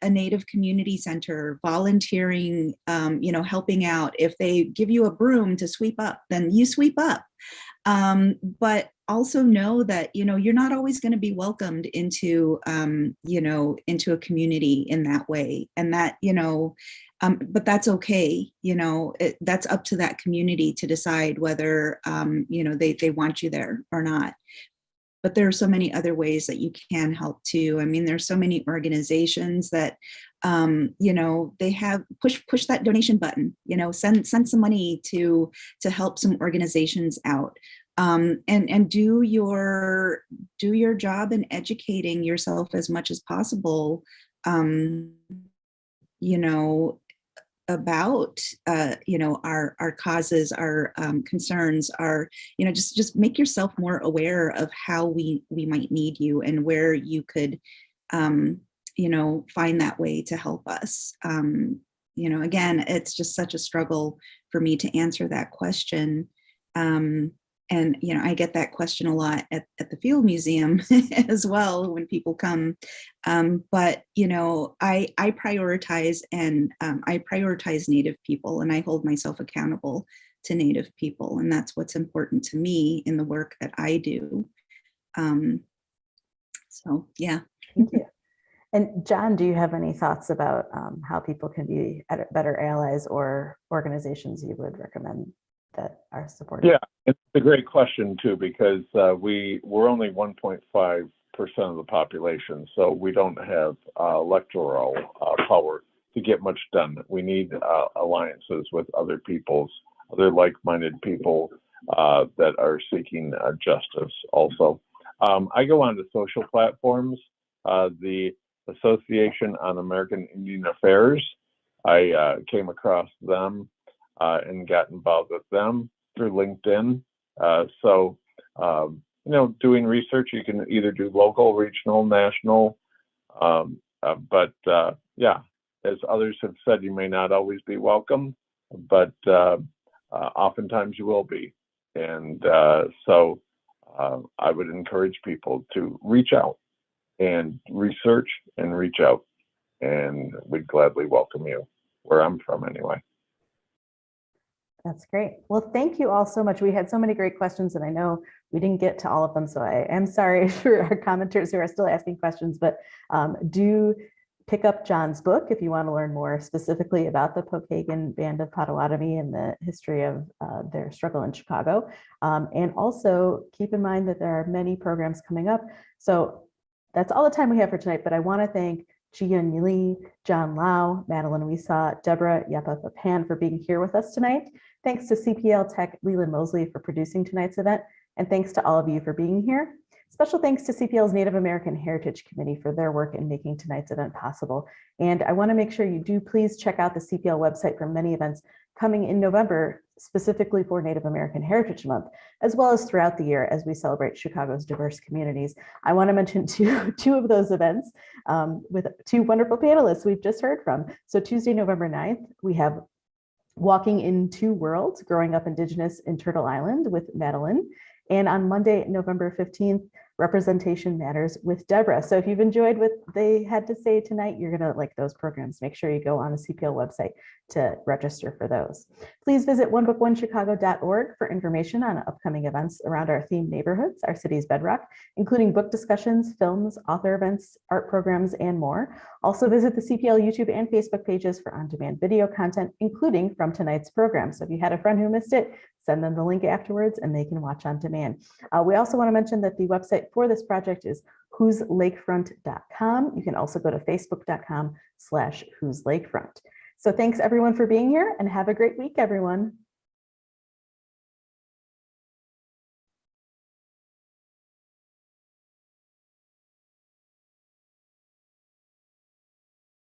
a Native community center, volunteering, helping out, if they give you a broom to sweep up, then you sweep up. But also know that, you're not always going to be welcomed into a community in that way. And that, but that's okay. That's up to that community to decide whether, they want you there or not. But there are so many other ways that you can help too. I mean, there's so many organizations that, they have push that donation button, send some money to help some organizations out. And do your job in educating yourself as much as possible, about our causes, our concerns, our just make yourself more aware of how we might need you and where you could find that way to help us. again, it's just such a struggle for me to answer that question. And, I get that question a lot at the Field Museum as well when people come. But, I prioritize I prioritize Native people, and I hold myself accountable to Native people. And that's what's important to me in the work that I do. So, yeah. Thank you. And John, do you have any thoughts about how people can be better allies or organizations you would recommend that are supported? Yeah, it's a great question too, because we're only 1.5% of the population, so we don't have electoral power to get much done. We need alliances with other like-minded people that are seeking justice also. I go on to social platforms, the Association on American Indian Affairs. I came across them and got involved with them through LinkedIn. Doing research, you can either do local, regional, national, but as others have said, you may not always be welcome, but oftentimes you will be. And I would encourage people to reach out and research and reach out, and we'd gladly welcome you where I'm from anyway. That's great. Well, thank you all so much. We had so many great questions, and I know we didn't get to all of them, so I am sorry for our commenters who are still asking questions, but do pick up John's book if you want to learn more specifically about the Pokagon Band of Potawatomi and the history of their struggle in Chicago. And also keep in mind that there are many programs coming up. So that's all the time we have for tonight, but I want to thank Jian Li, John Lau, Madeline Wiesa, Deborah Yapa-Papan for being here with us tonight. Thanks to CPL Tech Leland Mosley for producing tonight's event, and thanks to all of you for being here. Special thanks to CPL's Native American Heritage Committee for their work in making tonight's event possible. And I want to make sure you do please check out the CPL website for many events coming in November, specifically for Native American Heritage Month, as well as throughout the year as we celebrate Chicago's diverse communities. I want to mention two of those events with two wonderful panelists we've just heard from. So Tuesday, November 9th, we have Walking in Two Worlds, Growing Up Indigenous in Turtle Island with Madeline. And on Monday, November 15th, Representation Matters with Deborah. So if you've enjoyed what they had to say tonight, you're going to like those programs. Make sure you go on the CPL website to register for those. Please visit onebook1chicago.org for information on upcoming events around our themed neighborhoods, our city's bedrock, including book discussions, films, author events, art programs, and more. Also visit the CPL YouTube and Facebook pages for on-demand video content, including from tonight's program. So if you had a friend who missed it, send them the link afterwards and they can watch on demand. We also want to mention that the website for this project is whoslakefront.com. You can also go to facebook.com/whoslakefront. So thanks everyone for being here and have a great week, everyone.